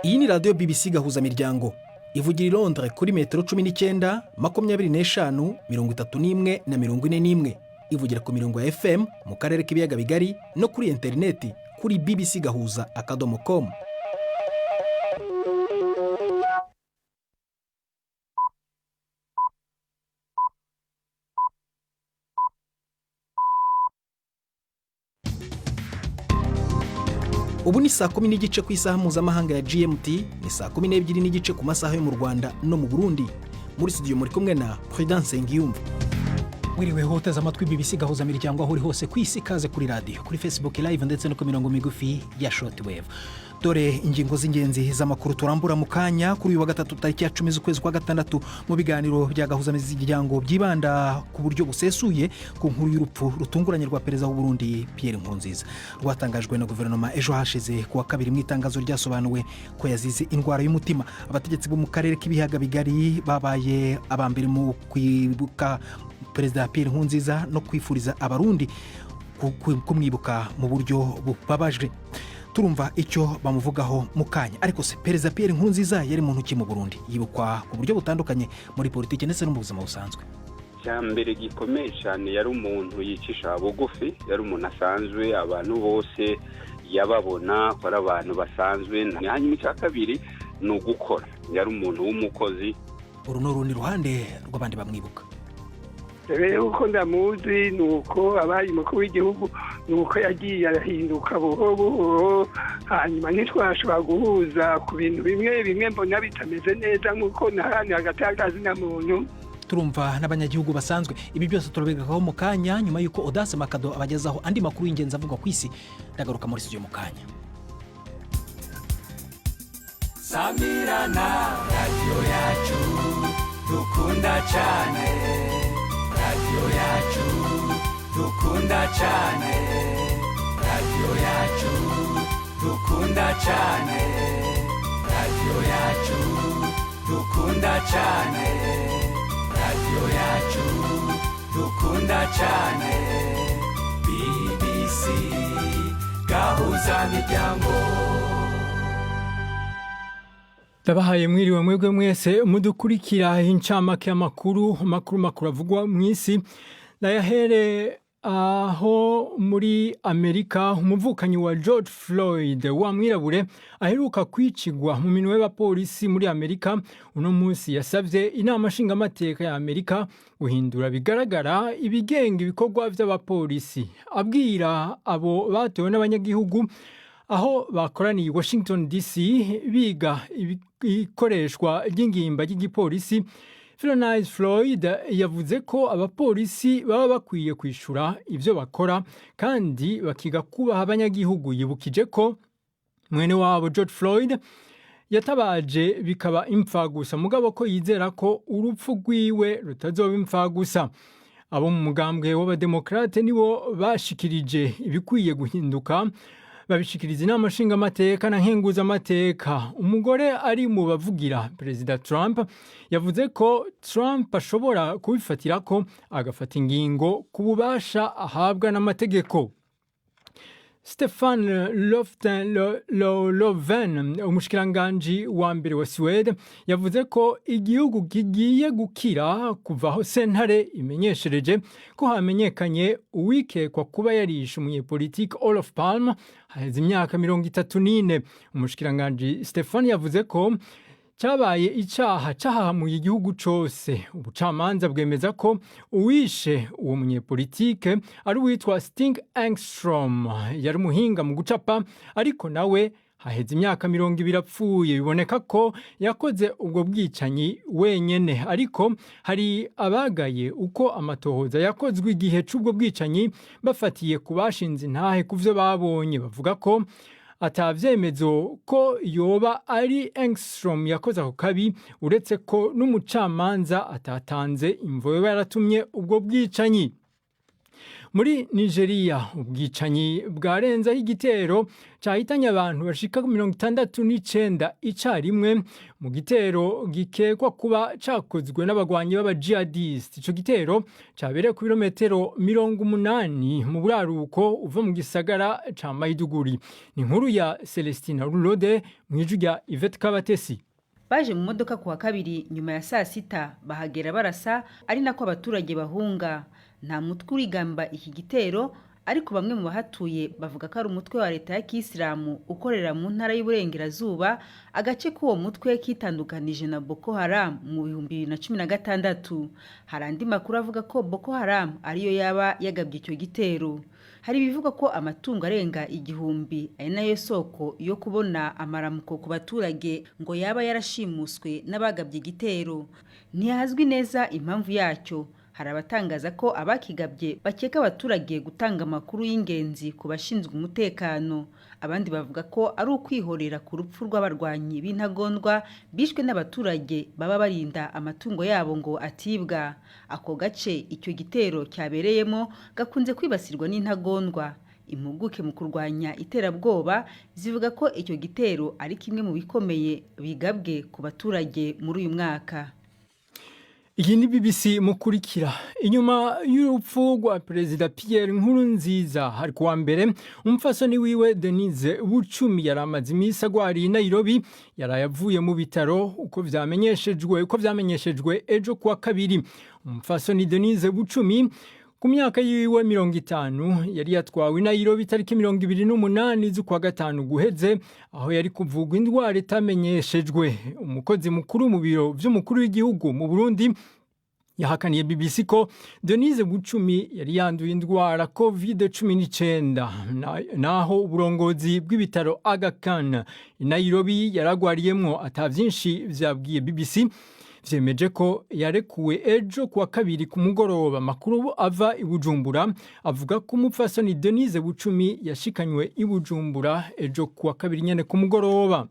Iyi ni radiyo BBC Gahuzamiryango ivugira i Londres kuri metero 19, 25, 31 na 41. Ivugira ku mirongo ya FM mu karere k'ibiyaga bigari no kuri interineti kuri bbcgahuza.com. Ubu ni saa 10 n'igice ku isaha mpuzamahanga ya GMT, ni saa 12 n'igice ku masaha yo mu Rwanda no mu Burundi. Muri studio muri kumwe na Prudence Ngiyumva. Wiriwe hoteza amatwi BBC Gahuzamiryango aho uri hose ku isi, kaze kuri radio, kuri Facebook live ndetse no ku mirongo migufi ya shortwave. Dore ingingo z'ingenzi z'amakuru turambura mu kanya kuri uyu wa gatatu tariki ya 10 z'ukwezi kwa gatandatu mu biganiro bya Gahuzamiryango byibanda ku buryo busesuye ku nkuru y'urupfu rutunguranye rwa perezida w'u Burundi Pierre Nkurunziza, rwatangajwe na guverinoma ejo hashize kuwa kabiri mu itangazo ryasobanuwe ko yazize indwara y'umutima. Abategetsi bo mu karere k'ibiyaga bigari babaye abambere mu kwibuka perezida Pierre Nkurunziza no kwifuriza abarundi kumwibuka mu buryo bubabaje. Turumva icyo bamuvugaho mu kanya. Ariko se perezida Pierre Nkurunziza yari muntu ki mu Burundi? Yibukwa ku buryo butandukanye muri politiki ndetse no mu buzima busanzwe. Cyambere gikomeye cyane yari umuntu yicisha bugufi, yari umuntu asanzwe, abantu bose yababona ko ari abantu basanzwe. Hanyuma icya kabiri ni ugukora, yari umuntu w'umukozi. Uru ni urundi ruhande rw'abandi bamwibuka. Rero uko ndamuzi nuko abaye umukuru w'igihugu nuko yagiye arahinduka buhoro, hanyuma ntitwashobora guhuza ku bintu bimwe mbona bitameze neza nk'uko nahani hagati y'akazi na muntu. Turumva n'abanyagihugu basanzwe. Ibi byose turabigaho mu kanya nyuma yuko Audace Makado abagezaho andi makuru y'ingenzi avuga ku isi. Ndagaruka muri studio mu kanya. Samirana radio yacu dukunda cyane, radio yacu dukunda cyane, radio yacu dukunda cyane, radio yacu dukunda cyane, radio yacu dukunda cyane. BBC Gahuzamiryango. Ndabahaye mwiriwe mwebwe mwese mudukurikira incamake y'amakuru avugwa mu isi. Nayahere aho muri Amerika umuvukanyi wa George Floyd wa mwirabure aheruka kwicigwa mu minwe y'abapolisi muri Amerika. Uno munsi yasavye inama nshingamateka ya Amerika guhindura bigaragara ibigenga ibikorwa by'abapolisi, abwira abo batowe n'abanyagihugu aho bakoraniye Washington DC biga ikoreshwa ry'ingimba ry'igipolisi. Floyd yavuze ko abapolisi baba bakwiye kwishura ivyo bakora kandi bakiga kubaha abanyagihugu. Yibukije ko mwene wabo George Floyd yatabaje bikaba impfa gusa, mugabo ko yizera ko urupfu rwiwe rutazoba impfa gusa. Abo mu mugambwe w'abademokrate nibo bashikirije ibikwiye guhinduka, babishikiriza inama nshingamateka na nkenguzamateka. Umugore ari mu bavugira Perezida Trump yavuze ko Trump ashobora kubifatira ko agafata ingingo ku bubasha ahabwa n'amategeko. Stefan Löfven, umushikiranganji wa mbere wa Sweden, yavuze ko igihugu kigiye gukira kuvaho sentare imenyeshereje ko hamenyekanye uwikekwa kuba yarishe umunyepolitiki Olof Palme haheze imyaka 34. Umushikiranganji Stefan yavuze ko cyabaye icyaha cyahamuye igihugu cyose. Ubucamanza bwemeza ko uwishe uwo munyepolitike ari uwitwa Stig Engstrom, yari muhinga mu gucapa, ariko nawe haheze imyaka 20 apfuye. Biboneka ko yakoze ubwo bwicanyi wenyene, ariko hari abagaye uko amatohoza yakozwe igihe c'ubwo bwicanyi bafatiye kubashinze intahe kuvyo babonye. Bavuga ko atavyemezo ko yoba ari Engstrom yakoze ako kabi, uretse ko n'umucamanza atatanze imvo yaratumye ubwo bwicanyi. muri Nigeria ubwicanyi bwarenzaho igitero cyahitanye abantu bashika 69 icarimwe mu gitero gikekwa kuba cakozwe n'abagwanyi b'abajihadist. Ico gitero cabereye ku birometero 80 mu buraruko uva mu gisagara ca Maiduguri. Ni inkuru ya Celestina Rulode mw'ijwi rya Yvette Kabatesi. Baje mu modoka kuwa kabiri nyuma ya saa sita bahagera barasa ari nako abaturage bahunga. Nta mutwe urigamba iki gitero, ariko bamwe mu bahatuye bavuga ko ari umutwe wa leta ya Kisilamu ukorera mu ntara y'Uburengerazuba, agace k'uwo mutwe kitandukanije na Boko Haram mu 2016. Hari andi makuru avuga ko Boko Haram ariyo yaba yagabye icyo gitero. Hari bivuga ko amatungo arenga 1000 ari nayo soko yo kubona amaramuko ku baturage ngo yaba yarashimuswe n'abagabye igitero. Ntihazwi neza impamvu yacyo. Hari abatangaza ko abakigabye bakeka abaturage gutanga amakuru y'ingenzi ku bashinzwe umutekano. Abandi bavuga ko ari ukwihorera ku rupfu rw'abarwanyi b'intagondwa bishwe n'abaturage baba barinda amatungo yabo ngo atibwa. Ako gace icyo gitero cyabereyemo gakunze kwibasirwa n'intagondwa. Impuguke mu kurwanya iterabwoba zivuga ko icyo gitero ari kimwe mu bikomeye bigabwe ku baturage muri uyu mwaka. Iyi ni BBC mukurikira. Inyuma y'urupfu rwa Perezida Pierre Nkurunziza hari kuwa mbere umupfasoni wiwe Denise Bucumi yaramaze imisi agwariye i Nairobi, yarayavuye mu bitaro uko vyamenyeshejwe ejo kuwa kabiri. Umupfasoni Denise Bucumi ku myaka yiwe 50 yari yatwawe i Nairobi tariki 28 z'ukwa gatanu guheze, aho yari kuvugwa indwara itamenyeshejwe. Umukozi mukuru mu biro vy'umukuru w'igihugu mu Burundi yahakaniye BBC ko Denise Bucumi yari yanduye indwara COVID-19, naho uburongozi bw'ibitaro Aga Khan i Nairobi yaragwariyemwo atavyinshi vyabwiye BBC. Vyemeje ko yarekuwe ejo kuwa kabiri ku mugoroba. Makuru ava i Bujumbura avuga ko umupfasoni Denise Bucumi yashikanywe i Bujumbura ejo kuwa kabiri nyene ku mugoroba.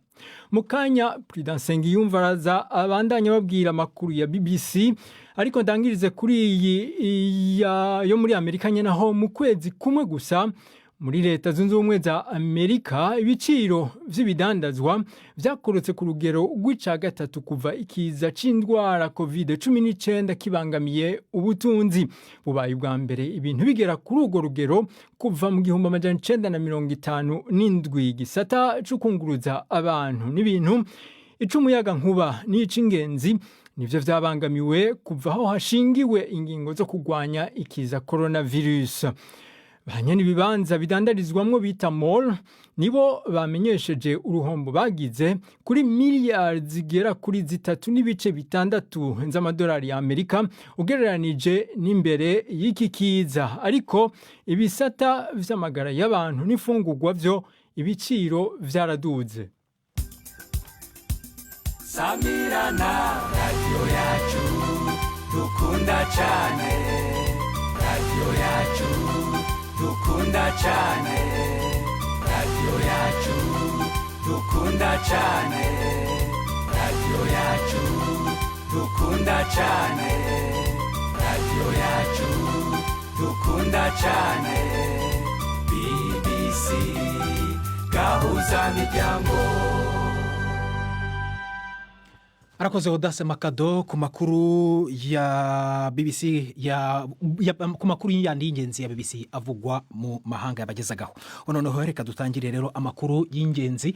Mukanya Prudence Ngiyumva araza abandanya babwira makuru ya BBC, ariko ndangirize kuri iyi yo muri Amerika nyene, aho mu kwezi kumwe gusa muri leta zunze ubumwe za Amerika ibiciro vy'ibidandazwa vyakorotse ku rugero rw'ica gatatu kuva ikiza c'indwara COVID-19 kibangamiye ubutunzi. Bubaye bwa mbere ibintu bigera kuri urwo rugero kuva mu 1957. Gisata c'ukunguruza abantu n'ibintu, icumuyaga nkuba n'ic'ingenzi nivyo vyabangamiwe kuva aho hashingiwe ingingo zo kugwanya ikiza coronavirus. Banyene ibibanza bidandarizwamwo bita mall nibo bamenyesheje uruhombo bagize kuri miliyari zigera kuri 3.6 z'amadolari ya Amerika ugereranije n'imbere y'iki kiza. Ariko ibisata vy'amagara y'abantu n'ifungurwa vyo ibiciro vyaraduze. Samirana radio yacu dukunda cyane, radio yacu dukunda cyane, radio yacu dukunda cyane, radio yacu dukunda cyane, radio yacu dukunda cyane. BBC Gahuzamiryango. Arakoze Odase Makado ku makuru ya BBC ku makuru y'indi y'ingenzi ya BBC avugwa mu mahanga yabagezagaho. Noneho reka dutangire rero amakuru y'ingenzi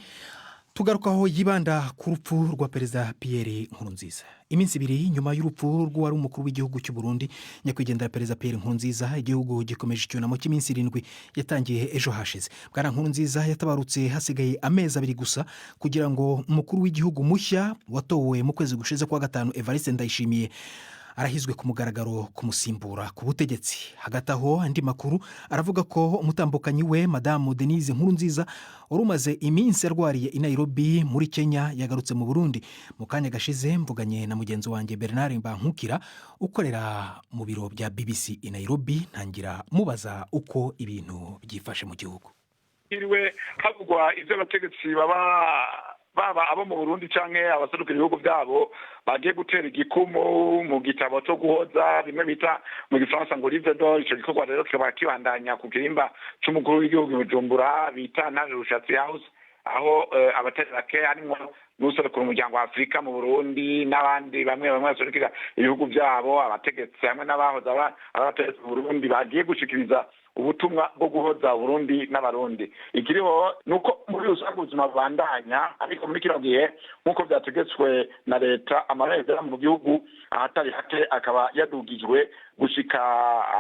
tugarukaho yibanda ku rupfu rwa Perezida Pierre Nkurunziza. Iminsi ibiri nyuma y'urupfu rw'uwari umukuru w'igihugu cy'u Burundi nyakwigendera Perezida Pierre Nkurunziza, igihugu gikomeje icyunamo cy'iminsi 7 yatangiye ejo hashize. Bwana Nkurunziza yatabarutse hasigaye amezi 2 gusa kugira ngo umukuru w'igihugu mushya watowe mu kwezi gushize kwa gatanu Evariste Ndayishimiye arahizwe ku mugaragaro kumusimbura ku butegetsi. Hagati aho andi makuru aravuga ko umutambukanyi we Madame Denise Nkurunziza urumaze iminsi arwariye i Nairobi muri Kenya yagarutse mu Burundi. Mu kanya gashize mvuganye na mugenzi wanjye Bernard Mbankukira ukorera mu biro bya BBC i Nairobi, ntangira mubaza uko ibintu byifashe mu gihugu. Iriwe havugwa ivyo abategetsi baba baba abo mu Burundi canke abaserukira ibihugu byabo bagiye gutera igikumu mu gitabo cyo guhoza bimwe bita mu gifaransa ngo livre d'or. Ico gikorwa rero kikaba kibandanya ku kirimba c'umukuru w'igihugu Bujumbura bita Naje Rushatsi House, aho abatari bake harimwo n'userukira umuryango wa Afurika mu Burundi n'abandi bamwe baserukira ibihugu byabo, abategetsi hamwe n'abahoza abategetsi mu Burundi bagiye gushikiriza ubutumwa bwo guhoza Burundi n'abarundi. Ikiriho nuko muri rusange ubuzima bubandanya, ariko muri kino gihe nk'uko byategetswe na leta amarembera mu gihugu ahatari hake akaba yadugijwe gushika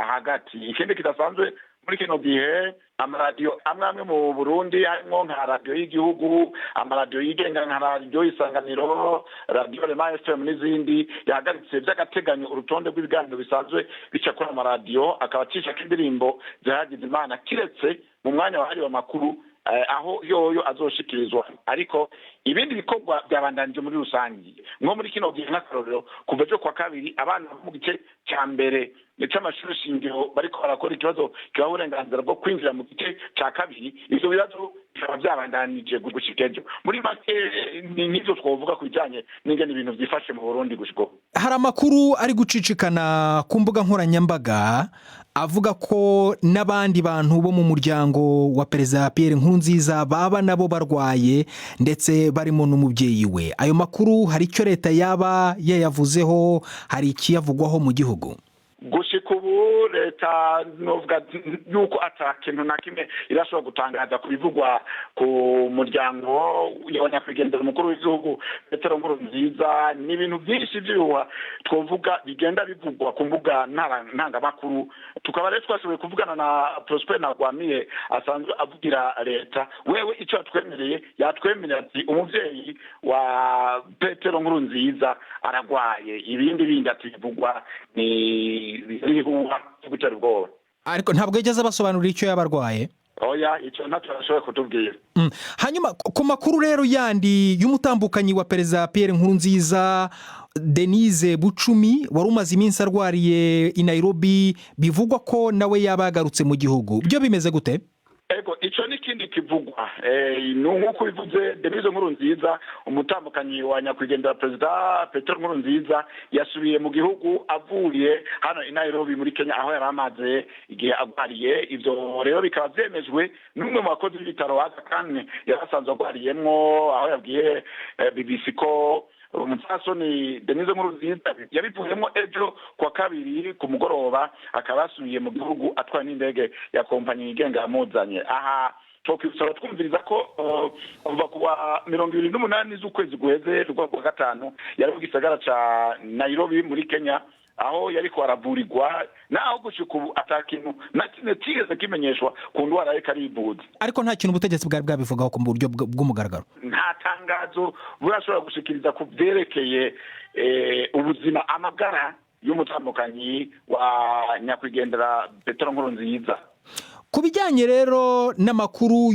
hagati. Ikindi kidasanzwe muri kino gihe amaradiyo amwe mu Burundi harimo nka radiyo y'igihugu, amaradiyo yigenga nka radiyo Isanganiro, radiyo Rema FM n'izindi yahagaritse by'agateganyo urutonde rw'ibiganiro bisanzwe bica kuri amaradiyo, akaba acisha indirimbo zihagize Imana kiretse mu mwanya wahariwe amakuru aho yoyo azoshikirizwa. Ariko ibindi bikorwa byabandanije muri rusangi nko muri kino gihe nk'akarorero kuva ejo kwa kabiri abana mu gice cya mbere cy'amashuri shingiro bariko barakora ikibazo kibaha uburenganzira bwo kwinjira mu gice cya kabiri. Ivyo bibazo bikaba byabandanije gushika ejo. Muri make n'ivyo twovuga ku bijanye n'ingene ibintu vyifashe mu Burundi gushika. Hari amakuru ari gucicikana ku mbuga nkoranyambaga avuga ko n'abandi bantu bo mu muryango wa Perezida Pierre Nkurunziza baba nabo barwaye ndetse barimo n'umubyeyi we. Ayo makuru hari icyo leta yaba yayavuzeho, hari ikiyavugwaho mu gihugu? Gushika ubu leta novuga yuko atakintu na kimwe irashobora gutangaza ku bivugwa ku muryango y'abanyakwigendera umukuru w'igihugu Petero Nkurunziza. Ni ibintu byinshi by'uwa twovuga bigenda bivugwa ku mbuga ntangamakuru. Tukaba rero twashoboye kuvugana na Prosper Ntagwamiye asanzwe avugira leta. Wewe icyo yatwemereye ati umuvyeyi wa Petero Nkurunziza aragwaye, ibindi ativugwa ni bihuha gutera ubwoba. Ariko ntabwo yigeze abasobanurira icyo yabarwaye. Oya, icyo ntacyo ashobora kutubwira. Hanyuma ku makuru rero yandi y'umutambukanyi wa Perezida Pierre Nkurunziza, Denise Bucumi, wari umaze iminsi arwariye i Nairobi, bivugwa ko nawe yabagarutse mu gihugu. Byo bimeze gute? Ego, ico nikindi kivugwa. Nuko bivuze Denise Nkurunziza, umutambukanyi wa nyakwigendera Perezida Petero Nkurunziza, yasubiye mu gihugu avuye hano i Nairobi muri Kenya aho yaramaze igihe agwariye. Ivyo rero bikaba vyemejwe n'umwe mu bakozi b'ibitaro kandi yarasanzwe agwariyemwo, aho yabwiye BBC ko umupfasoni Denise Nkurunziza yabivuyemo ejo kwa kabiri ku mugoroba, akaba yasubiye mu gihugu atwaye n'indege ya kompanyi yigenga yamuzanye. Aha twokwisaba twumviriza ko kuva kuwa 28 z'ukwezi guheze rwa gatanu yari mu gisagara ca Nairobi muri Kenya, aho yari kwaravurirwa naho gushika ubu atakintu nakine tigeze kimenyeshwa ku ndwara ye karibuza. Ariko nta kintu ubutegetsi bwari bwabivugaho ku buryo bw'umugaragaro. Nta tangazo burashobora gushikiriza ku byerekeye ubuzima amagara y'umutambukanyi wa nyakwigendera Petero Nkurunziza. Ku bijyanye rero n'amakuru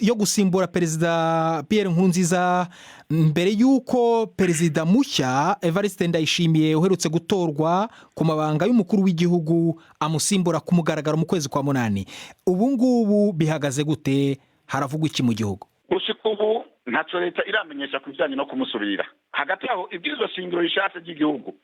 yo gusimbura Perezida Pierre Nkurunziza, mbere y'uko Perezida mushya Evariste Ndayishimiye uherutse gutorwa ku mabanga y'umukuru w'igihugu amusimbura ku mugaragaro mu kwezi kwa munani, ubu ngubu bihagaze gute? Haravugwa iki mu gihugu? Gushika ubu ntacyo leta iramenyesha ku bijyanye no kumusubirira. Hagati aho ibwirizwa shingiro rishatse ry'igihugu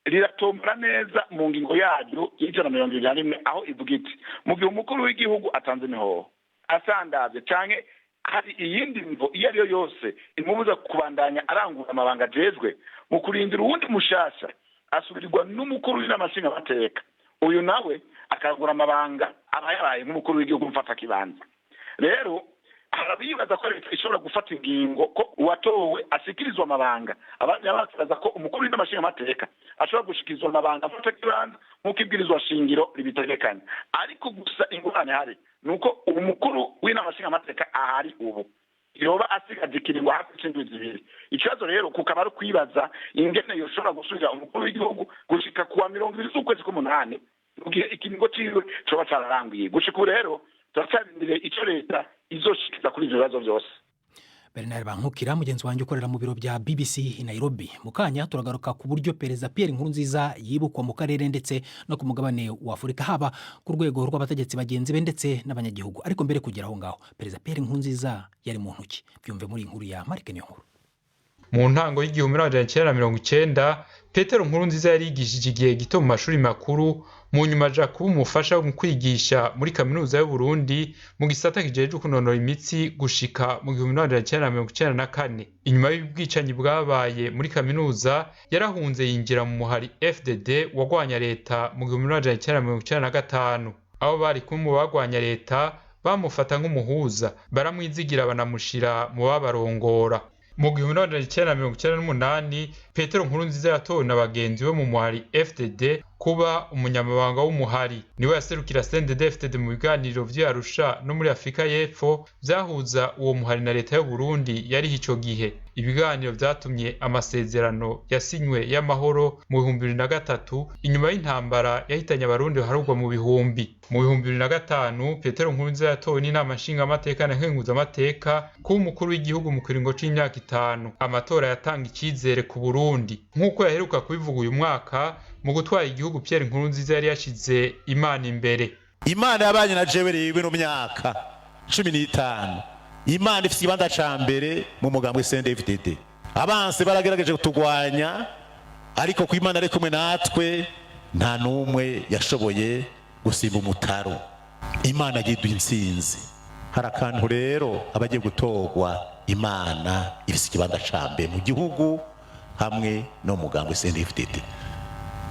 riratombora neza mu ngingo yaryo y'121 aho ivuga iti mu gihe umukuru w'igihugu atanze imihoho, asandavye canke hari iyindi mvo iyo ariyo yose imubuza kubandanya arangura amabanga ajejwe, mu kurindira uwundi mushasha asubirirwa n'umukuru w'inamashinga amateka, uyu nawe akagura amabanga abayabaye nk'umukuru w'igihugu mfata kibanza. Rero harabibaza ko leta ishobora gufata ingingo ko uwatowe ashikirizwa amabanga, abandi babaza ko umukuru w'inamashinga amateka ashobora gushikirizwa amabanga afata kibanza nk'uko ibwirizwa shingiro ribitegekanya. Ariko gusa ingorane hari nuko umukuru w'inamashinga amateka ahari ubu yoba asigaje ikiringo hafi c'indwi zibiri. Ikibazo rero kukaba ari kwibaza ingene yoshobora gusubira umukuru w'igihugu gushika kuwa 20 z'ukwezi k'umunani mu gihe ikiringo ciwe coba cararangiye. Gushika rero turacarindiriye ico leta izoshikiza kuri ivyo bibazo vyose. Bernard Bankukira mugenzi wanjye ukorera mu biro bya BBC i Nairobi. Mukanya turagaruka ku buryo Perezida Pierre Nkurunziza yibukwa mu karere ndetse no ku mugabane wa Afurika, haba ku rwego rw'abategetsi bagenzi be ndetse n'abanyagihugu. Ariko mbere kugera aho ngaho, Perezida Pierre Nkurunziza yari mu ntoki. Byumve muri inkuru ya Marike Niyonkuru. Mu ntango y'igihumbi 1990 Petero Nkurunziza yarigishije igihe gito mu mashuri makuru, mu nyuma aja kuba umufasha mu kwigisha muri kaminuza y'u Burundi mu gisata kijejwe kunonora imitsi gushika mu 1994. Inyuma y'ubwicanyi bwabaye muri kaminuza yarahunze yinjira mu muhari FDD wagwanya leta mu 1995. Abo bari kumwe bagwanya leta bamufata nk'umuhuza, baramwizigira banamushira mu babarongora. Mu 1998 Petero Nkurunziza yatowe na bagenzi be mu muhari FDD kuba umunyamabanga w'umuhari. Niwe yaserukira CNDD-FDD mu biganiro vy'Arusha no muri Afrika y'Epfo vyahuza uwo muhari na leta y'u Burundi yari ico gihe. Ibiganiro vyatumye amasezerano yasinywe y'amahoro mu 2003 inyuma y'intambara yahitanye abarundi baharugwa mu bihumbi. Mu 2005 Petero Nkurunziza yatowe n'inama nshingamateka na nkenguzamateka kuba umukuru w'igihugu mu kiringo c'imyaka 5. Amatora yatanga icizere ku Burundi. Nk'uko yaheruka kubivuga uyu mwaka, mu gutwara igihugu Pierre Nkurunziza yari yashize Imana imbere. Imana yabanye na jewe rero mu myaka 15. Imana ifite ibanda ca mbere mu mugambwe CNDD-FDD. Abanse baragerageje kutugwanya, ariko ku Imana ari kumwe natwe nta numwe yashoboye gusimba umutaro. Imana yiduha intsinzi. Hari akantu rero abagiye gutorwa, Imana ifite ibanda ca mbere mu gihugu hamwe no mugambwe CNDD-FDD.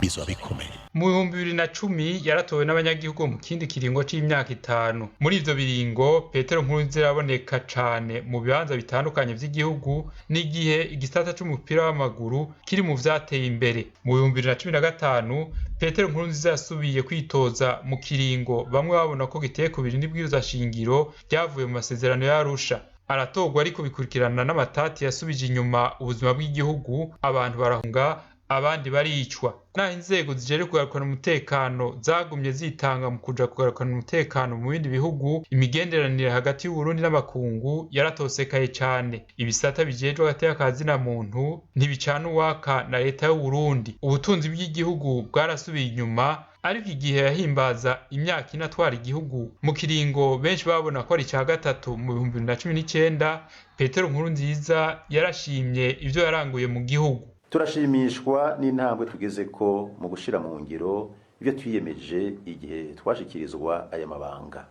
Bizwa bikomeye. Mu 2010 yaratowe n'abanyagihugu mu kindi kiringo c'imyaka 5. Muri ivyo biringo Petero Nkurunziza yaboneka cane mu bibanza bitandukanye vy'igihugu, n'igihe igisata c'umupira w'amaguru kiri mu vyateye imbere. Mu 2015 Petero Nkurunziza yasubiye kwitoza mu kiringo bamwe babona ko giteye ku biri n'ibwirizwa shingiro ryavuye mu masezerano y'Arusha. Aratogwa ariko bikurikirana n'amatati yasubije inyuma ubuzima bw'igihugu, abantu barahunga, abandi baricwa. Naho inzego zijeje kugarukana umutekano zagumye zitanga mu kuja kugarukana umutekano mu bindi bihugu, imigenderanire hagati y'u Burundi n'amakungu yaratosekaye cane. Ibisata bijejwe hagati y'akazina muntu ntibicana uwaka na leta y'u Burundi. Ubutunzi bw'igihugu bwarasubiye inyuma, ariko igihe yahimbaza imyaka inatwara igihugu mu kiringo benshi babona ko ari ca gatatu mu 2019, Petero Nkurunziza yarashimye ivyo yaranguye mu gihugu. Turashimishwa n'intambwe tugeze ko mu gushira mu ngiro ibyo twiyemeje igihe twashikirizwa aya mabanga.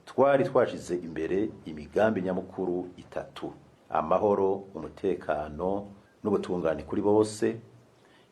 Twari twashize imbere imigambi nyamukuru 3: amahoro, umutekano n'ubutungane kuri bose,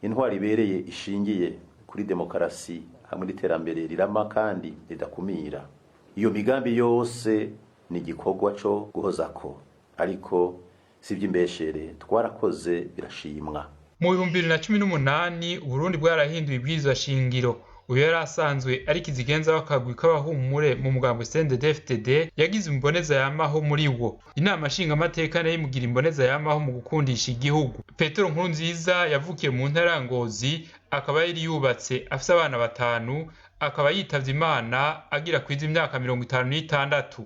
intwari ibereye ishingiye kuri demokarasi hamwe n'iterambere rirama kandi ridakumira. Iyo migambi yose ni igikorwa cyo guhozako, ariko sivyo imbeshere twarakoze birashimwa. Mu 2018 Burundi bwarahinduye ibwirizwa shingiro. Uyu yari asanzwe ari kizigenza w'akagwi k'abahumure mu mugambwe CNDD-FDD yagize imboneza yamaho muri wo. Inama nshingamateka nayo imugira imboneza yamaho mu gukundisha igihugu. Petero Nkurunziza yavukiye mu ntara ya Ngozi, akaba yari yubatse, afise abana 5, akaba yitavye Imana agira kwiza imyaka 56.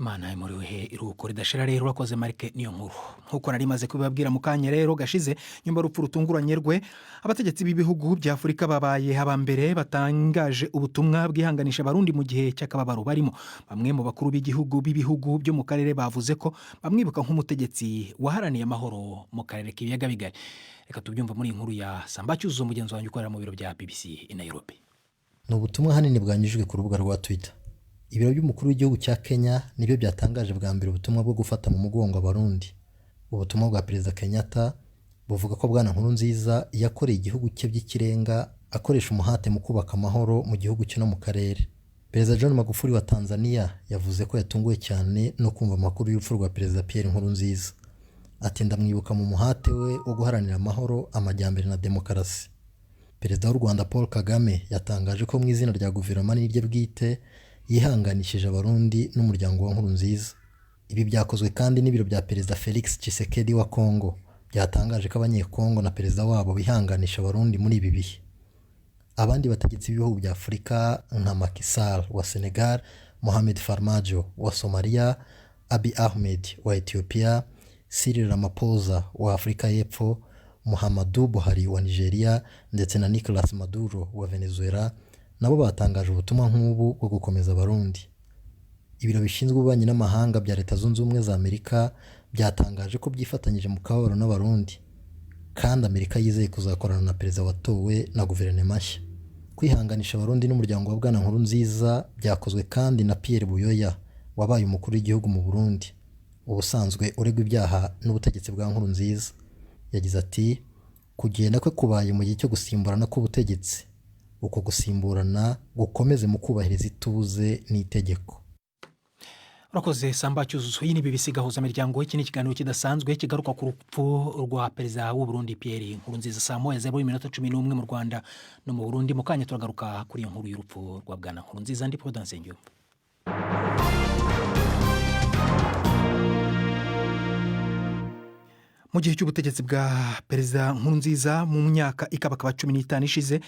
Imana imuriwe iruko ridashira rero urakoze Marike Niyonkuru. Nkuko nari maze kubibabwira mu kanya rero gashize, nyuma y'urupfu rutunguranye rwe, abategetsi b'ibihugu bya Afurika babaye habambere batangaje ubutumwa bwihanganisha abarundi mu gihe cy'akababaro barimo. Bamwe mu bakuru b'ibihugu byo mu karere bavuze ko bamwibuka nk'umutegetsi waharaniye amahoro mu karere k'ibiyaga bigari. Reka tubyumva muri inkuru ya Sambacyuzo mugenzi wanjye ukorera mu biro bya BBC i Nairobi. N'ubutumwa hanini bwanyujijwe ku rubuga rwa Twitter. Ibiro by'umukuru w'igihugu cya Kenya nibyo byatangaje bwa mbere ubutumwa bwo gufata mu mugongo abarundi. Ubutumwa bwa Perezida Kenyatta buvuga ko bwana Nkurunziza yakoreye igihugu cye by'ikirenga, akoresha umuhate mu kubaka amahoro mu gihugu cye no mu karere. Perezida John Magufuli wa Tanzania yavuze ko yatunguwe cyane no kumva amakuru y'urupfu rwa Perezida Pierre Nkurunziza. Ati ndamwibuka mu muhate we wo guharanira amahoro, amajyambere na demokarasi. Perezida w'u Rwanda Paul Kagame yatangaje ko mu izina rya guverinoma n'irye bwite yihanganishije abarundi n'umuryango wa Nkurunziza. Ibi byakozwe kandi n'ibiro bya Perezida Felix Tshisekedi wa Kongo, byatangaje ko abanyekongo na perezida wabo bihanganisha abarundi muri ibi bihe. Abandi bategetsi b'ibihugu bya Afurika nka Macky Sall wa Senegal, Mohamed Farmajo wa Somalia, Abiy Ahmed wa Ethiopia, Cyril Ramaphosa wa Afurika y'Epfo, Muhammadu Buhari wa Nigeria ndetse na Nicolas Maduro wa Venezuela nabo batangaje ubutumwa nk'ubu bwo gukomeza abarundi. Ibiro bishinzwe ububanyi n'amahanga bya Leta Zunze Ubumwe za Amerika byatangaje ko byifatanyije mu kababaro n'abarundi, kandi Amerika yizeye kuzakorana na perezida watowe na guverinoma nshya. Kwihanganisha abarundi n'umuryango wa Bwana Nkurunziza byakozwe kandi na Pierre Buyoya wabaye umukuru w'igihugu mu Burundi, ubusanzwe uregwa ibyaha n'ubutegetsi bwa Nkurunziza. Yagize ati kugenda kwe kubaye mu gihe cyo gusimburana k'ubutegetsi, uko gusimburana gukomeze mu kubahiriza ituze n'itegeko. Urakoze Samba Cyuzuzo. Iyi ni BBC Gahuzamiryango. Iki ni ikiganiro kidasanzwe kigaruka ku rupfu rwa perezida w'u Burundi Pierre Nkurunziza saa 11:11 mu Rwanda no mu Burundi. Mu kanya turagaruka kuri iyo nkuru y'urupfu rwa Bwana Nkurunziza. Ndi Prudence Ngiyumva. Mu gihe cy'ubutegetsi bwa perezida Nkurunziza mu myaka ikabakaba 15 ishize,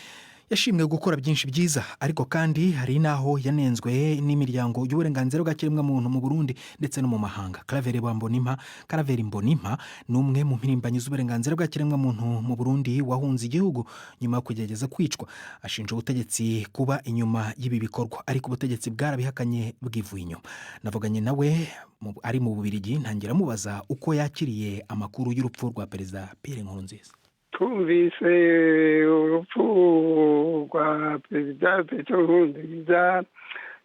yashimwe gukora byinshi byiza, ariko kandi hari naho yanenzwe n'imiryango y'uburenganzira bw'ikiremwa muntu mu Burundi ndetse no mu mahanga. Claver Mbonimpa n'umwe mu mpirimbanyi z'uburenganzira bw'ikiremwa muntu mu Burundi wahunze igihugu nyuma yo kugerageza kwicwa, ashinja ubutegetsi kuba inyuma y'ibi bikorwa, ariko ubutegetsi bwarabihakanye bwivuye inyuma. Navuganye nawe ari mu Bubiligi, ntangira mubaza uko yakiriye amakuru y'urupfu rwa perezida Pierre Nkurunziza. Twumvise urupfu rwa perezida Nkurunziza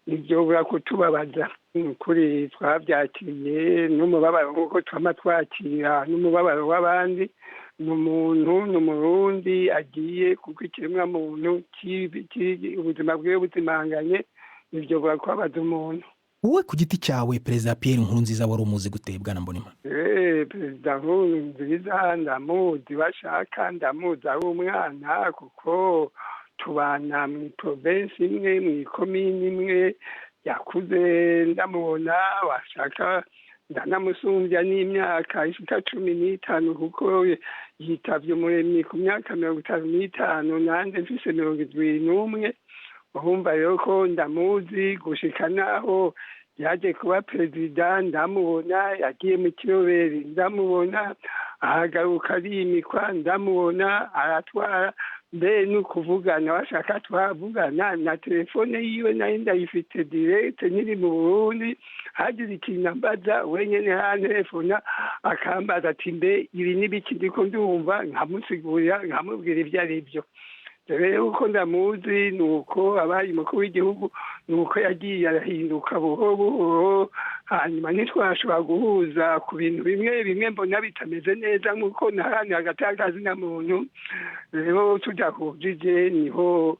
nibyo kutubabaza. Kuri twabyakiriye n'umubabaro nk'uko twama twakira n'umubabaro w'abandi. N'umurundi agiye kuko ikiremwa muntu ubuzima bwiwe buzimanganye, nibyo kubabaza umuntu. Wowe ku giti cyawe perezida Pierre Nkurunziza wari umuzi gute Bwana Mbonimpa? Perezida Nkurunziza ndamuzi, bashaka ndamuzi ari umwana kuko tubana mu province imwe, mu ikomini imwe, yakuze ndamubona, washaka ndanamusumbya n'imyaka ishika 15 kuko yitavye umuremyi ku myaka 55, nanjye mfise 71. Urumva rero ko ndamuzi gushika naho yaje kuba perezida, ndamubona, yagiye mu kiroberi ndamubona, ahagaruka arimikwa ndamubona, aratwara, mbe n'ukuvugana bashaka twavugana na telefone yiwe nayo ndayifite direct nyiri mu Burundi. Hagize ikintu ambaza wenyene hantelefona akambaza ati mbe ibi n'ibiki ndiko ndumva, nkamusigurira nkamubwira ibyo ari byo. Rero uko ndamuzi nuko abaye umukuru w'igihugu, nuko yagiye arahinduka buhoro buhoro, hanyuma ntitwashobora guhuza ku bintu bimwe mbona bitameze neza nk'uko nahani agatakazi na muntu. Rero tudahujije niho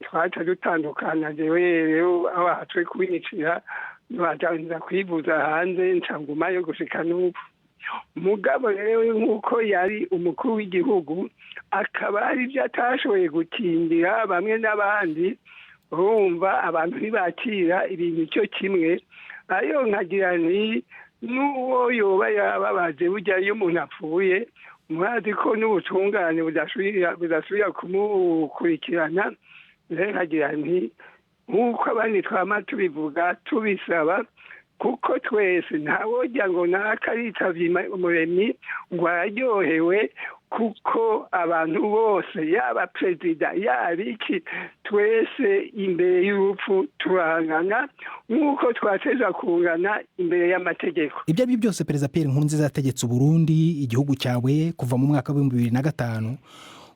twaca dutandukana. Rero aho hatwe kubinicira batangiza kwivuza hanze, ncangumayo gushika n'ubu. Mugabo rero nk'uko yari umukuru w'igihugu, akaba ari ibyo atashoboye gukindira bamwe n'abandi, urumva abantu ntibakira ibintu cyo kimwe. Ayo nkagira nti n'uwo yoba yababaje burya iyo umuntu apfuye, murazi ko n'ubutungane budasubira kumukurikirana. Rero nkagira nti nk'uko abandi twama tubivuga tubisaba, kuko twese ntawojya ngo nakaritavye umuremyi ngo araryohewe, kuko abantu bose yaba perezida yaba iki, twese imbere y'urupfu turangana nk'uko twateza kungana imbere y'amategeko. Ibyo ari byose perezida Pierre Nkurunziza yategetse Burundi, igihugu cyawe, kuva mu mwaka wa 2005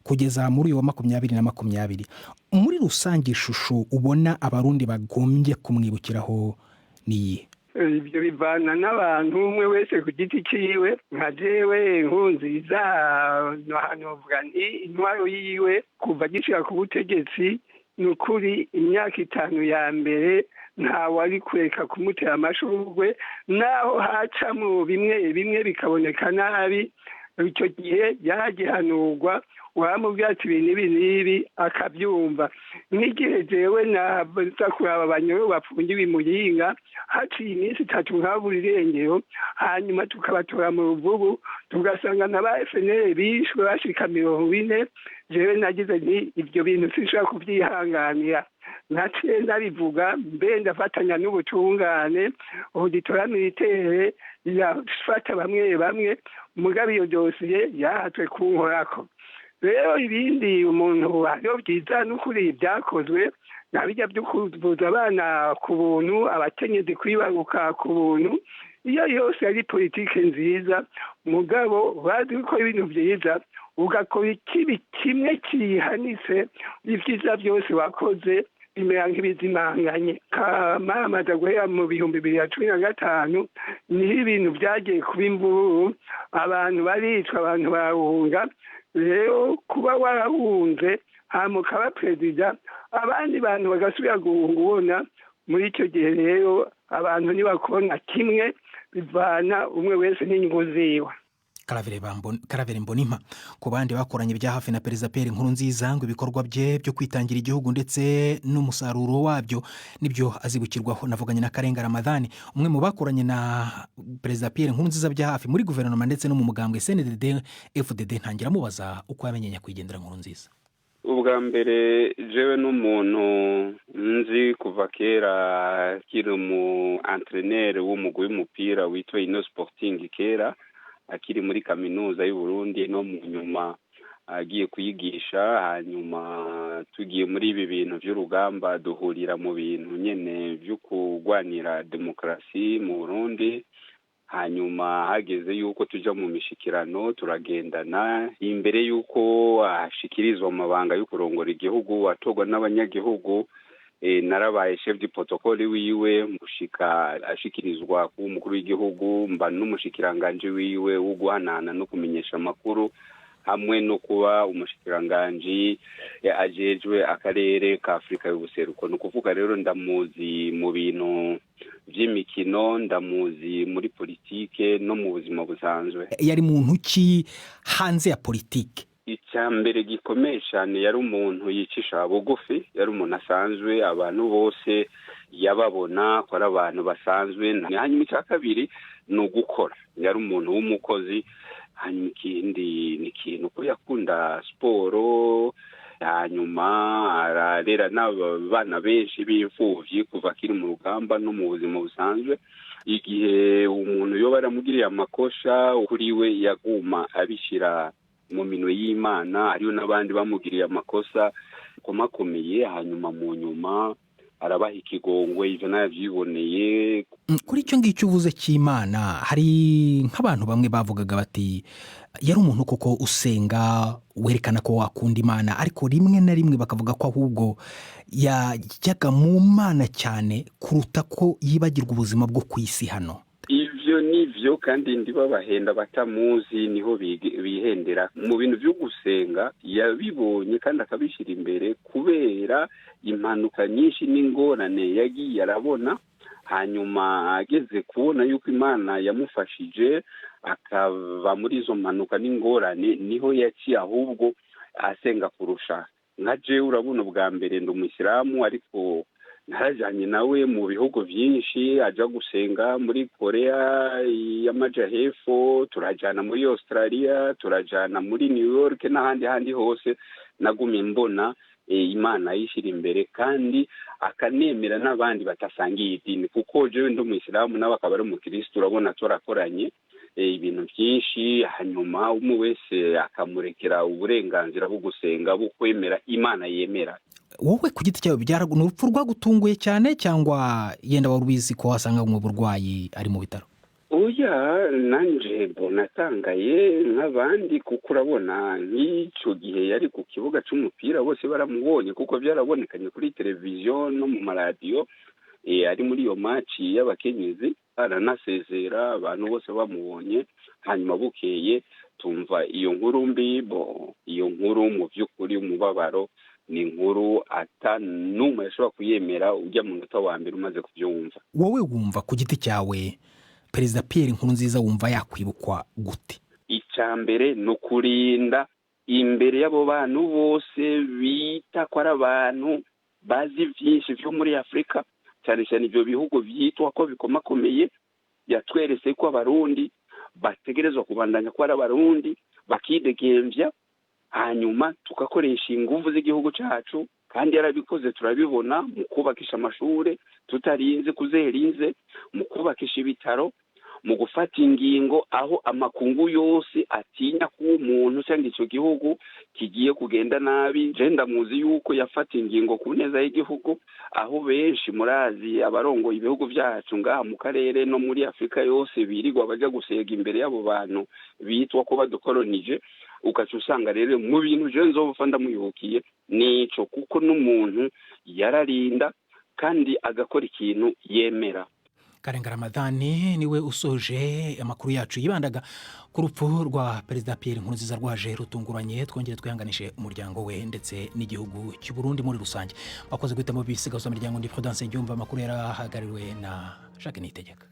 kugeza muri uyu wa 2020. Muri rusange ishusho ubona abarundi bagombye kumwibukiraho niye? Ibyo bivana n'abantu umwe wese ku giti ciwe. Nka jewe Nkurunziza novuga nti intwaro yiwe kuva gishika ku butegetsi, nukuri imyaka 5 ya mbere ntawari kureka kumutera amashurwe, naho hacamo bimwe bikaboneka nabi. Icyo gihe yagihanurwa, wamubwira ati ibi n'ibi akabyumva. N'igihe jewe naza kuraba abanyoro bafungiwe Muyinga, haciye iminsi 3 nkabura irengero, hanyuma tukabatora mu ruvubu, tugasanga na ba FNL bishwe bashika 40. Jewe nagize nti ibyo bintu sinshaka kubyihanganira. Naciye ndabivuga, mbe ndafatanya n'ubutungane, auditora militaire, yafata bamwe bamwe mugabe iyo dosiye yahatwe kunkorako. Rero ibindi umuntu hariho byiza n'ukuri byakozwe nabijya byo kuvuza abana ku buntu, abakenyezi kwibaruka ku buntu, iyo yose ari politike nziza mugabo bazi ko ibintu byiza ugakora ikibi kimwe kihanitse ibyiza byose wakoze bimera nk'ibizimanganye. Kamamaza guhera mu 2015 niho ibintu byagiye kuba imvururu, abantu baricwa, abantu barahunga. Rero kuba warahunze hama ukaba perezida abandi bantu bagasubira guhunga, ubona muri icyo gihe rero abantu ntibakubona kimwe, bivana umwe wese n'inyungu ziwe. Karaveri Mbonimpa, ku bandi bakoranye bya hafi na Perezida Pierre Nkurunziza ngo ibikorwa bye byo kwitangira igihugu ndetse n'umusaruro wabyo nibyo azibukirwaho. Navuganye na Karenga Ramadhani, umwe mu bakoranye na Perezida Pierre Nkurunziza bya hafi muri guverinoma ndetse no mu mugambwe CNDD FDD. Ntangira mubaza uko yamenye nyakwigendera Nkurunziza. Ubwa mbere jewe n'umuntu nzi kuva kera kiri mu entraîneur w'umugwi w'umupira witwa Ino Sporting kera akiri muri kaminuza y'u Burundi, no mu nyuma agiye kuyigisha. Hanyuma tugiye muri ibi bintu by'urugamba duhurira mu bintu nyene byo kugwanira demokrasi mu Burundi. Hanyuma hageze yuko tuja mu mishikirano turagendana, imbere yuko ashikirizwa amabanga yo kurongora igihugu atogwa n'abanyagihugu. Narabaye chef du protocole wiwe mushika ashikirizwa ku umukuru w'igihugu, mba n'umushikiranganje wiwe wo guhanana no kumenyesha amakuru, hamwe no kuba umushikiranganje ajejwe akarere ka Afrika y'ubuseruko. No kuvuga rero ndamuzi mu bintu by'imikino, ndamuzi muri politike no mu buzima busanzwe. Yari muntu ki hanze ya politike? Icyambere gikomeye cyane yari umuntu yicisha bugufi, yari umuntu asanzwe, abantu bose yababona ko ari abantu basanzwe. Hanyuma icya kabiri ni ugukora, yari umuntu w'umukozi. Hanyuma ikindi ni ikintu ko yakunda siporo. Hanyuma ararera n'abana benshi b'imfuvyi kuva kiri mu rugamba no mu buzima busanzwe. Igihe umuntu yo baramugiriye amakosha kuri we yaguma abishira mu minwe y'Imana. Hariyo n'abandi bamugiriye amakosa komakomeye, hanyuma mu nyuma arabaha ikigongwe. Ivyo navyiboneye. Kuri icyo ngicyo uvuze cy'Imana, hari nk'abantu bamwe bavugaga bati yari umuntu koko usenga, werekana ko wakunda Imana, ariko rimwe na rimwe bakavuga ko ahubwo yajyaga mu Mana cyane kuruta ko yibagirwa ubuzima bwo ku isi hano. Ivyo nivyo kandi ndibabahenda batamuzi niho bihendera mu bintu byo gusenga. Yabibonye kandi akabishira imbere kubera impanuka nyinshi n'ingorane yagiye arabona. Hanyuma ageze kubona yuko Imana yamufashije akava muri izo mpanuka n'ingorane, niho yaciye ahubwo asenga kurusha. Nka je urabona ubwa mbere ndi umuyisilamu, ariko narajanye nawe mu bihugu byinshi, aja gusenga muri Korea y'amaja hepfo, turajana muri Australia, turajana muri New York n'ahandi hose. Nagumye mbona Imana yishira imbere kandi akanemera n'abandi batasangiye idini, kuko jewe ndi umuyisilamu nawe akaba ari umukristo. Urabona turakoranye ibintu byinshi, hanyuma umwe wese akamurekera uburenganzira bwo gusenga, bwo kwemera Imana yemera. Wowe ku giti cyawe byaraguye urupfu rwagutunguye cyane, cyangwa yenda wari ubizi ko wasanga mu burwayi ari mu bitaro? Oya, nanje natangaye nk'abandi, kuko urabona nk'icyo gihe yari ku kibuga cy'umupira bose baramubonye, kuko byarabonekanye kuri televiziyo no mu maradiyo. Ari muri iyo match y'abakenyezi aranasezera, abantu bose bamubonye. Hanyuma bukeye tumva iyo nkuru mbi. Iyo nkuru mu by'ukuri umubabaro, ni inkuru ata n'umwe yashobora kuyemera ujya mu munota wa mbere umaze kubyumva. Wowe wumva ku giti cyawe Perezida Pierre Nkurunziza wumva yakwibukwa gute? Icyambere no kurinda imbere y'abo bantu bose bita ko ari abantu bazi byinshi byo muri Afrika, cyane cyane ibyo bihugu byitwa ko bikomakomeye. Yatweretse ko abarundi bategerezwa kubandanya ko ari abarundi, bakidegembya, hanyuma tugakoresha ingufu z'igihugu cyacu. Kandi yarabikoze turabibona mu kubakisha amashure tutarinze kuzerinze, mu kubakisha ibitaro, mu gufata ingingo aho amakungu yose atinya ko umuntu cyangwa icyo gihugu kigiye kugenda nabi. Je ndamuzi yuko yafata ingingo ku neza y'igihugu, aho benshi murazi abarongoye ibihugu byacu ngaha mu karere no muri Afrika yose birirwa baja gusega imbere y'abo bantu bitwa ko badukolonije. Ukaca usanga rero mu bintu je nzofa ndamuyobokiye nico, kuko n'umuntu yararinda kandi agakora ikintu yemera. Karenga Ramadhani niwe usoje amakuru yacu yibandaga ku rupfu rwa Perezida Pierre Nkurunziza rwaje rutunguranye. Twongere twihanganishe umuryango we ndetse n'igihugu cy'u Burundi muri rusange. Bakoze guhitamo bisi Gahuzamiryango ndi Prudence Ngyumva. Amakuru yarahagariwe na Jacques Niyitegeka.